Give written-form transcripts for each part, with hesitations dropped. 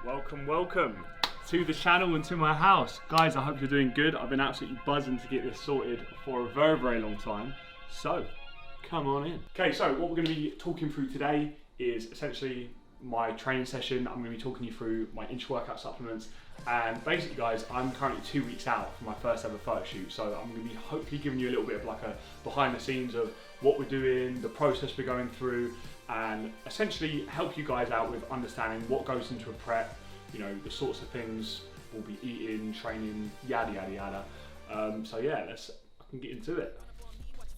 Welcome to the channel and to my house. Guys, I hope you're doing good. I've been absolutely buzzing to get this sorted for a very long time. So, come on in. Okay, so what we're going to be talking through today is essentially my training session. I'm going to be talking you through my intra-workout supplements. And basically, guys, I'm currently 2 weeks out from my first ever photo shoot. So I'm going to be hopefully giving you a little bit of like a behind the scenes of what we're doing, the process we're going through, and essentially help you guys out with understanding what goes into a prep, you know, the sorts of things we'll be eating, training, yada yada yada. So yeah, I can get into it.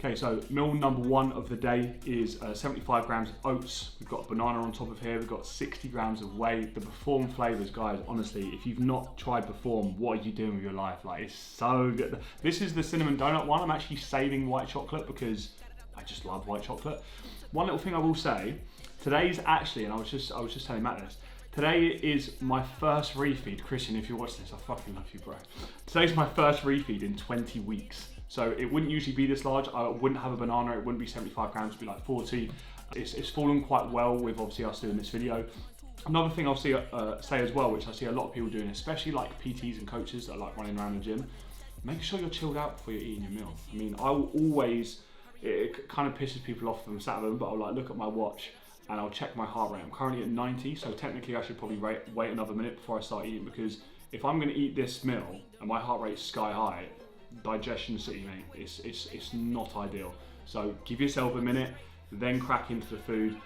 Okay, so meal number one of the day is 75 grams of oats. We've got a banana on top of here. We've got 60 grams of whey. The Perform flavors, guys, honestly, if you've not tried Perform, what are you doing with your life? Like, it's so good. This is the cinnamon donut one. I'm actually saving white chocolate because I just love white chocolate. One little thing I will say, today's actually, and I was just telling Matt this, today is my first refeed. Christian, if you're watching this, I fucking love you, bro. Today's my first refeed in 20 weeks. So it wouldn't usually be this large. I wouldn't have a banana, it wouldn't be 75 grams, it'd be like 40. It's fallen quite well with obviously us doing this video. Another thing I'll say as well, which I see a lot of people doing, especially like PTs and coaches that are like running around the gym, make sure you're chilled out before you're eating your meal. I mean, I will always, it kind of pisses people off from sat at them, but I'll like look at my watch and I'll check my heart rate. I'm currently at 90, so technically I should probably wait another minute before I start eating, because if I'm gonna eat this meal and my heart rate's sky high, digestion city, mate, it's not ideal. So give yourself a minute, then crack into the food.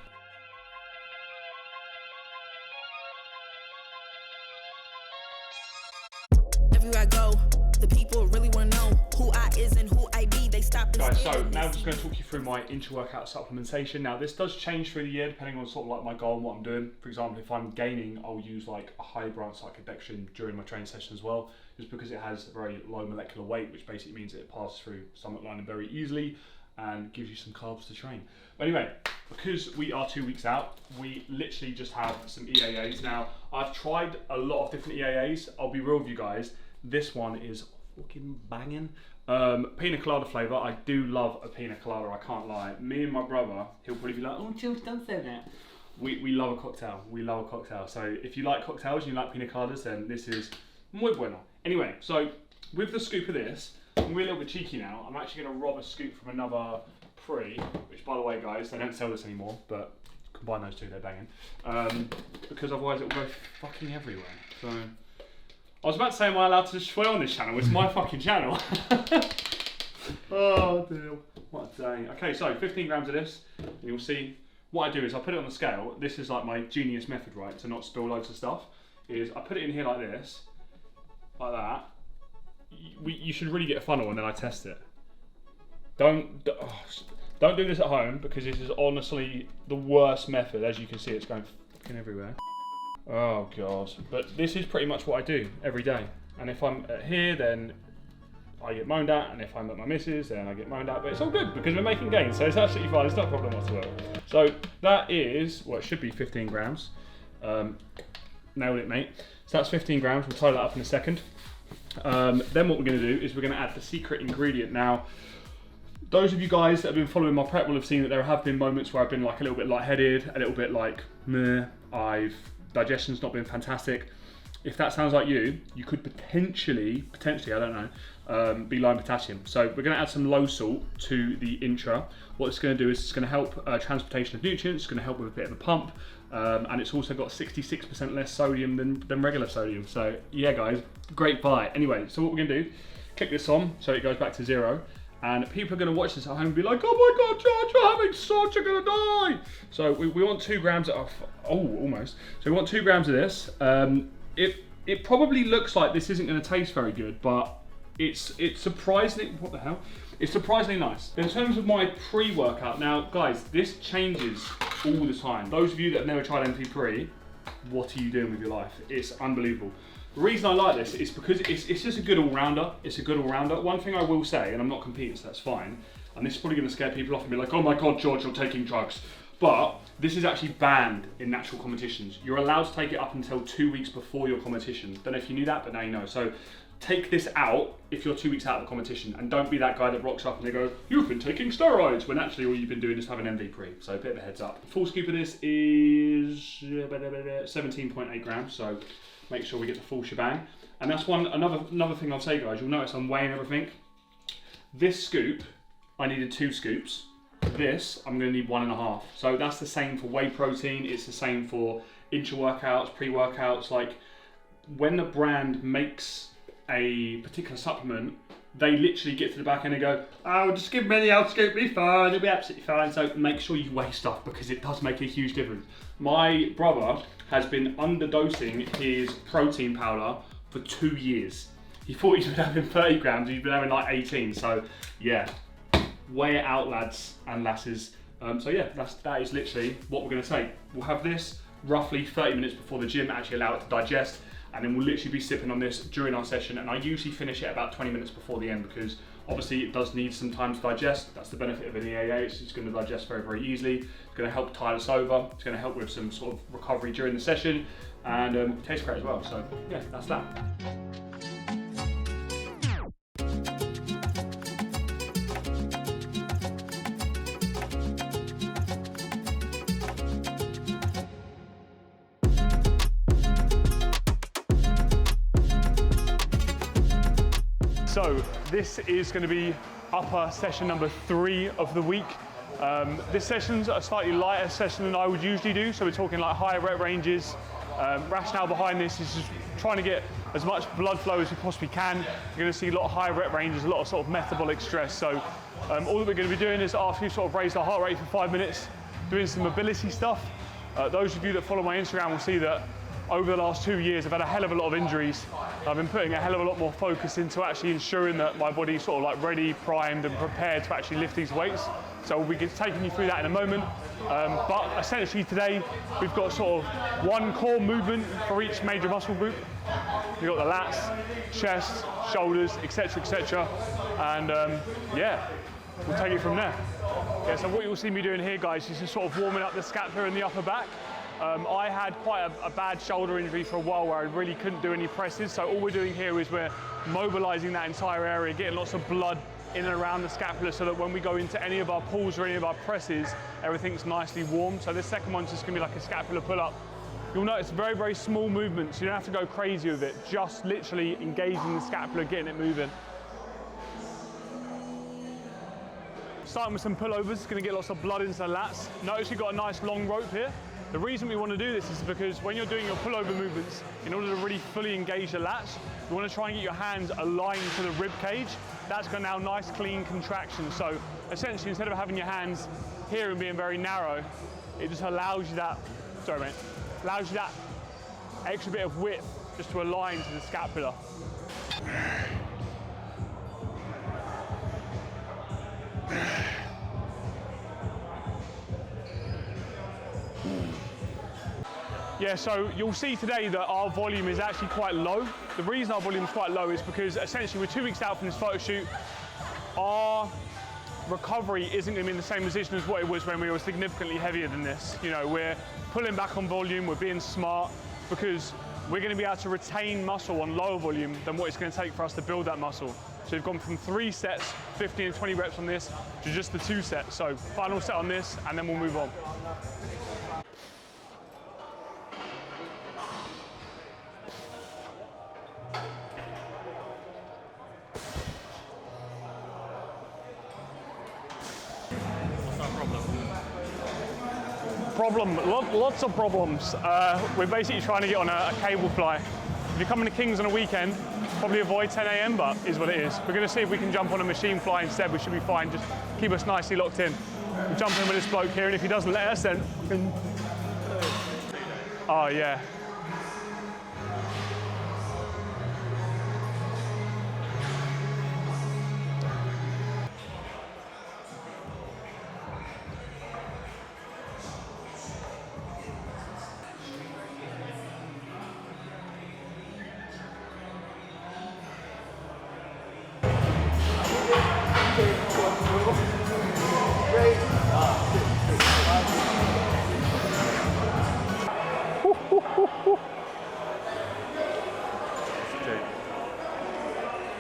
Everywhere I go, the people really want to know who I is and who I be. They stop. Guys, so now I'm just going to talk you through my intra-workout supplementation. Now this does change through the year depending on sort of like my goal and what I'm doing. For example, if I'm gaining, I'll use like a high branch cyclodextrin during my training session as well, just because it has a very low molecular weight, which basically means that it passes through stomach lining very easily and gives you some carbs to train. But anyway, because we are 2 weeks out, we literally just have some EAAs. Now, I've tried a lot of different EAAs. I'll be real with you guys. This one is fucking banging. Pina colada flavour. I do love a pina colada, I can't lie. Me and my brother, he'll probably be like, oh, Jules, don't say that. We love a cocktail. We love a cocktail. So if you like cocktails and you like pina coladas, then this is muy bueno. Anyway, so with the scoop of this, I'm a little bit cheeky now. I'm actually going to rob a scoop from another Pre, which by the way, guys, they don't sell this anymore, but combine those two, they're banging. Because otherwise it will go fucking everywhere. So I was about to say, am I allowed to swear on this channel? It's my fucking channel. Oh dear, what a day. Okay, so 15 grams of this, and you'll see what I do is I put it on the scale. This is like my genius method, right, to not spill loads of stuff, is I put it in here like this, like that. You should really get a funnel and then I test it. Don't do this at home, because this is honestly the worst method. As you can see, it's going fucking everywhere. Oh god. But this is pretty much what I do every day. And if I'm at here, then I get moaned at, and if I'm at my missus, then I get moaned at. But it's all good because we're making gains, so it's absolutely fine. It's not a problem whatsoever. So that is, well, it should be 15 grams. Nailed it, mate. So that's 15 grams. We'll tie that up in a second. Then what we're going to do is we're going to add the secret ingredient. Now, those of you guys that have been following my prep will have seen that there have been moments where I've been like a little bit lightheaded, a little bit like meh, digestion's not been fantastic. If that sounds like you could potentially, I don't know, be low in potassium. So we're going to add some low salt to the intra. What it's going to do is it's going to help transportation of nutrients, it's going to help with a bit of a pump, and it's also got 66% less sodium than regular sodium. So yeah, guys, great buy. Anyway, so what we're going to do, click this on so it goes back to 0. And people are going to watch this at home and be like, oh my god, George, you're having salt, you're going to die. So we want 2 grams of, almost. So we want 2 grams of this. It probably looks like this isn't going to taste very good, but it's surprisingly, what the hell? It's surprisingly nice. In terms of my pre-workout, now guys, this changes all the time. Those of you that have never tried MT Pre, what are you doing with your life? It's unbelievable. The reason I like this is because it's just a good all-rounder. It's a good all-rounder. One thing I will say, and I'm not competing, so that's fine, and this is probably going to scare people off and be like, oh my god, George, you're taking drugs. But this is actually banned in natural competitions. You're allowed to take it up until 2 weeks before your competition. Don't know if you knew that, but now you know. So take this out if you're 2 weeks out of the competition, and don't be that guy that rocks up and they go, "You've been taking steroids," when actually all you've been doing is having MD pre. So a bit of a heads up. Full scoop of this is 17.8 grams, so make sure we get the full shebang. And that's another thing I'll say, guys. You'll notice I'm weighing everything. This scoop, I needed 2 scoops. This, I'm going to need 1.5. So that's the same for whey protein. It's the same for intra-workouts, pre-workouts. Like, when the brand makes a particular supplement, they literally get to the back end and go, "Oh, just give me the old scoop, it'll be fine, it'll be absolutely fine." So make sure you weigh stuff, because it does make a huge difference. My brother has been underdosing his protein powder for 2 years. He thought he's been having 30 grams, he's been having like 18. So yeah, weigh it out, lads and lasses. So yeah, that is literally what we're gonna take. We'll have this roughly 30 minutes before the gym, actually allow it to digest. And then we'll literally be sipping on this during our session, and I usually finish it about 20 minutes before the end, because obviously it does need some time to digest. That's the benefit of an EAA, it's just going to digest very, very easily. It's going to help tide us over, it's going to help with some sort of recovery during the session, and it tastes great as well. So yeah, that's that. So this is going to be upper session number 3 of the week. This session's a slightly lighter session than I would usually do, so we're talking like higher rep ranges. Rationale behind this is just trying to get as much blood flow as we possibly can. You're going to see a lot of high rep ranges, a lot of sort of metabolic stress. So all that we're going to be doing is, after we've sort of raised our heart rate for 5 minutes, doing some mobility stuff. Those of you that follow my Instagram will see that over the last 2 years, I've had a hell of a lot of injuries. I've been putting a hell of a lot more focus into actually ensuring that my body's sort of like ready, primed and prepared to actually lift these weights. So we'll be taking you through that in a moment. But essentially today, we've got sort of one core movement for each major muscle group. We've got the lats, chest, shoulders, etc., etc. And yeah, we'll take it from there. Yeah, so what you'll see me doing here, guys, is just sort of warming up the scapula and the upper back. I had quite a bad shoulder injury for a while where I really couldn't do any presses. So all we're doing here is we're mobilizing that entire area, getting lots of blood in and around the scapula, so that when we go into any of our pulls or any of our presses, everything's nicely warm. So this second one's just gonna be like a scapular pull-up. You'll notice very, very small movements. You don't have to go crazy with it. Just literally engaging the scapula, getting it moving. Starting with some pullovers, gonna get lots of blood into the lats. Notice you've got a nice long rope here. The reason we want to do this is because when you're doing your pullover movements, in order to really fully engage the lats, you want to try and get your hands aligned to the rib cage. That's got now nice clean contraction. So essentially, instead of having your hands here and being very narrow, it just allows you that, allows you that extra bit of width just to align to the scapula. Yeah, so you'll see today that our volume is actually quite low. The reason our volume is quite low is because essentially we're 2 weeks out from this photo shoot. Our recovery isn't going to be in the same position as what it was when we were significantly heavier than this. You know, we're pulling back on volume, we're being smart, because we're going to be able to retain muscle on lower volume than what it's going to take for us to build that muscle. So we've gone from 3 sets, 15 and 20 reps on this, to just the 2 sets. So final set on this, and then we'll move on. Lots of problems. We're basically trying to get on a cable fly. If you're coming to Kings on a weekend, probably avoid 10 AM, but is what it is. We're going to see if we can jump on a machine fly instead. We should be fine. Just keep us nicely locked in. We'll jump in with this bloke here, and if he doesn't let us, then... Oh, yeah.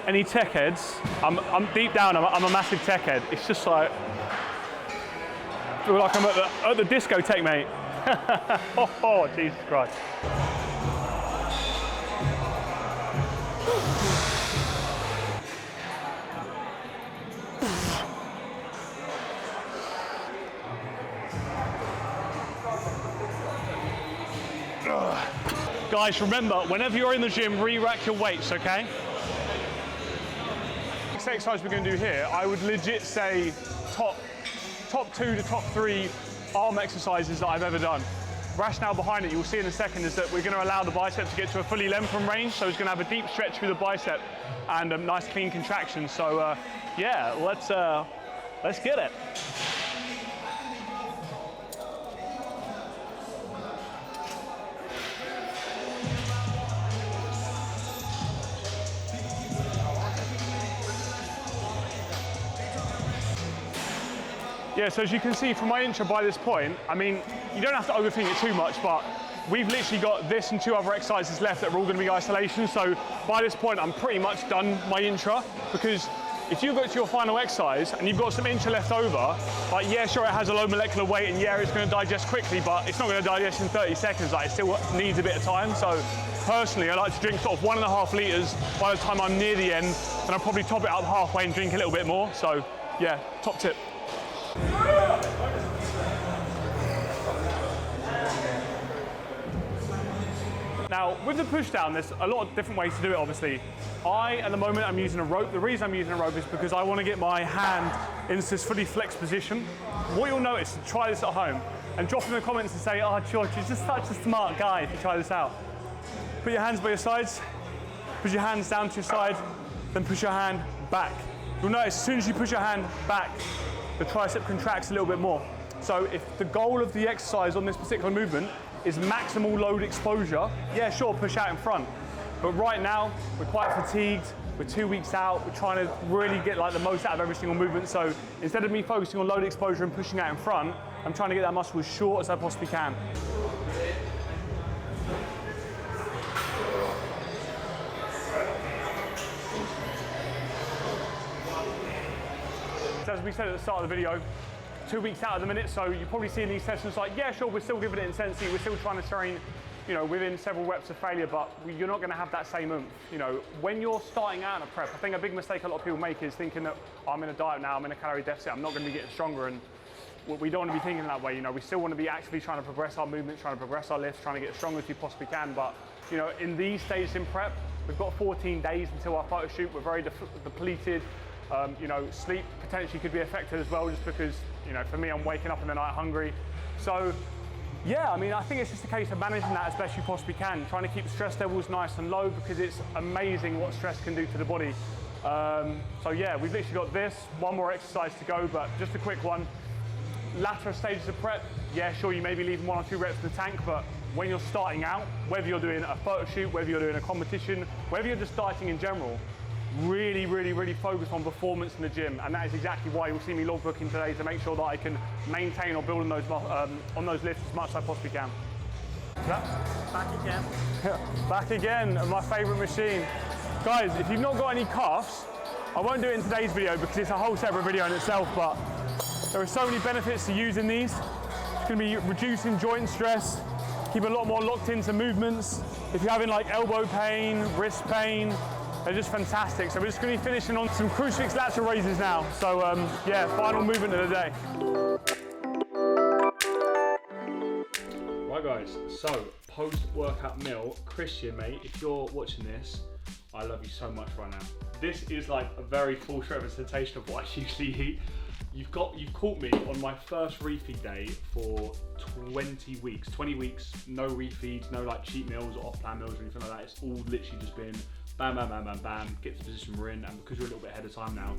any tech heads, I'm deep down, I'm a massive tech head. It's just like, I feel like I'm at the discotheque, mate. Oh, Jesus Christ. Guys, remember, whenever you're in the gym, re-rack your weights, okay? Next exercise we're going to do here, I would legit say top 2 to top 3 arm exercises that I've ever done. Rationale behind it, you'll see in a second, is that we're going to allow the bicep to get to a fully lengthened range, so it's going to have a deep stretch through the bicep and a nice clean contraction. So yeah, let's get it. Yeah, so as you can see from my intro by this point, I mean, you don't have to overthink it too much, but we've literally got this and 2 other exercises left that are all going to be isolation. So by this point, I'm pretty much done my intro, because if you go to your final exercise and you've got some intro left over, like, yeah, sure, it has a low molecular weight and yeah, it's going to digest quickly, but it's not going to digest in 30 seconds. Like, it still needs a bit of time. So personally, I like to drink sort of 1.5 litres by the time I'm near the end, and I'll probably top it up halfway and drink a little bit more. So yeah, top tip. Now, with the push down, there's a lot of different ways to do it, obviously. At the moment, I'm using a rope. The reason I'm using a rope is because I want to get my hand into this fully flexed position. What you'll notice, try this at home, and drop in the comments and say, oh, George, you're just such a smart guy if you try this out. Put your hands by your sides, push your hands down to your side, then push your hand back. You'll notice, as soon as you push your hand back, the tricep contracts a little bit more. So if the goal of the exercise on this particular movement is maximal load exposure, yeah, sure, push out in front. But right now, we're quite fatigued, we're 2 weeks out, we're trying to really get like the most out of every single movement. So instead of me focusing on load exposure and pushing out in front, I'm trying to get that muscle as short as I possibly can. So as we said at the start of the video, 2 weeks out at the minute, so you probably see in these sessions like, yeah, sure, we're still giving it intensity, we're still trying to train, you know, within several reps of failure, but you're not going to have that same oomph. You know, when you're starting out in a prep, I think a big mistake a lot of people make is thinking that, oh, I'm in a diet now, I'm in a calorie deficit, I'm not going to be getting stronger, and we don't want to be thinking that way. You know, we still want to be actively trying to progress our movement, trying to progress our lifts, trying to get as strong as we possibly can, but, you know, in these stages in prep, we've got 14 days until our photo shoot, we're very depleted. You know, sleep potentially could be affected as well, just because, you know, for me, I'm waking up in the night hungry. So, yeah, I mean, I think it's just a case of managing that as best you possibly can, trying to keep stress levels nice and low, because it's amazing what stress can do to the body. So yeah, we've literally got this, one more exercise to go, but just a quick one. Latter stages of prep, yeah, sure, you may be leaving 1 or 2 reps in the tank, but when you're starting out, whether you're doing a photo shoot, whether you're doing a competition, whether you're just dieting in general, really focus on performance in the gym, and that is exactly why you'll see me logbooking today, to make sure that I can maintain or build on those lifts as much as I possibly can. Back again. Back again, my favourite machine. Guys, if you've not got any cuffs, I won't do it in today's video because it's a whole separate video in itself, but there are so many benefits to using these. It's going to be reducing joint stress, keep a lot more locked into movements. If you're having like elbow pain, wrist pain, they're just fantastic. So we're just going to be finishing on some crucifix lateral raises now. So yeah, final movement of the day. Right guys, so post-workout meal. Christian, mate, if you're watching this, I love you so much right now. This is like a very full representation of what I usually eat. You've caught me on my first refeed day for 20 weeks. 20 weeks, no refeeds, no like cheat meals or off-plan meals or anything like that. It's all literally just been bam, bam, bam, bam, bam, get to the position we're in, and because we're a little bit ahead of time now,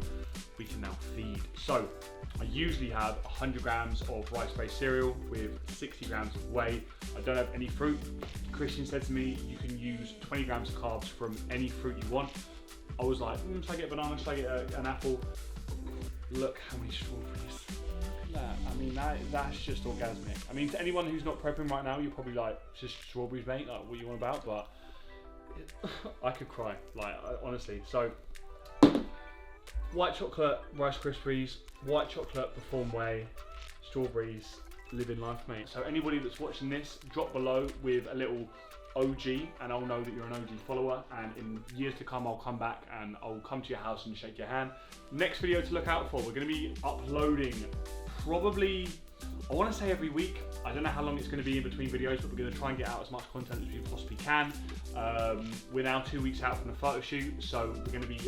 we can now feed. So I usually have 100 grams of rice-based cereal with 60 grams of whey. I don't have any fruit. Christian said to me, you can use 20 grams of carbs from any fruit you want. I was like, should I get a banana, should I get an apple? Look how many strawberries. Look at that. I mean, that's just orgasmic. I mean, to anyone who's not prepping right now, you're probably like, just strawberries, mate, like what you want about, but I could cry, like honestly. So white chocolate Rice Krispies, white chocolate Perform Whey, strawberries, living life, mate. So anybody that's watching this, drop below with a little OG and I'll know that you're an OG follower, and in years to come I'll come back and I'll come to your house and shake your hand. Next video to look out for, we're going to be uploading probably, I want to say every week. I don't know how long it's going to be in between videos, but we're going to try and get out as much content as we possibly can. We're now 2 weeks out from the photo shoot, so we're going to be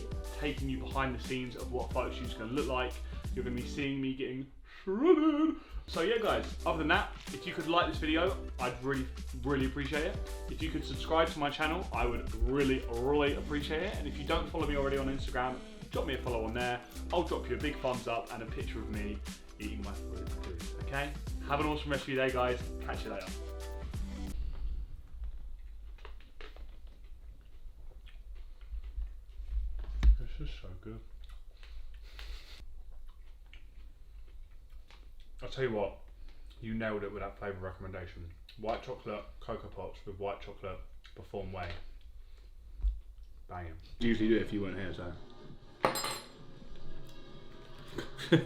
taking you behind the scenes of what a photo shoot is going to look like. You're going to be seeing me getting shredded. So yeah guys, other than that, if you could like this video, I'd really appreciate it. If you could subscribe to my channel, I would really appreciate it. And if you don't follow me already on Instagram, drop me a follow on there. I'll drop you a big thumbs up and a picture of me eating my food, okay? Have an awesome rest of your day, guys. Catch you later. This is so good. I'll tell you what, you nailed it with that flavour recommendation. White chocolate Cocoa Pops with white chocolate Perform Whey. Banging. Usually do it if you weren't here, so.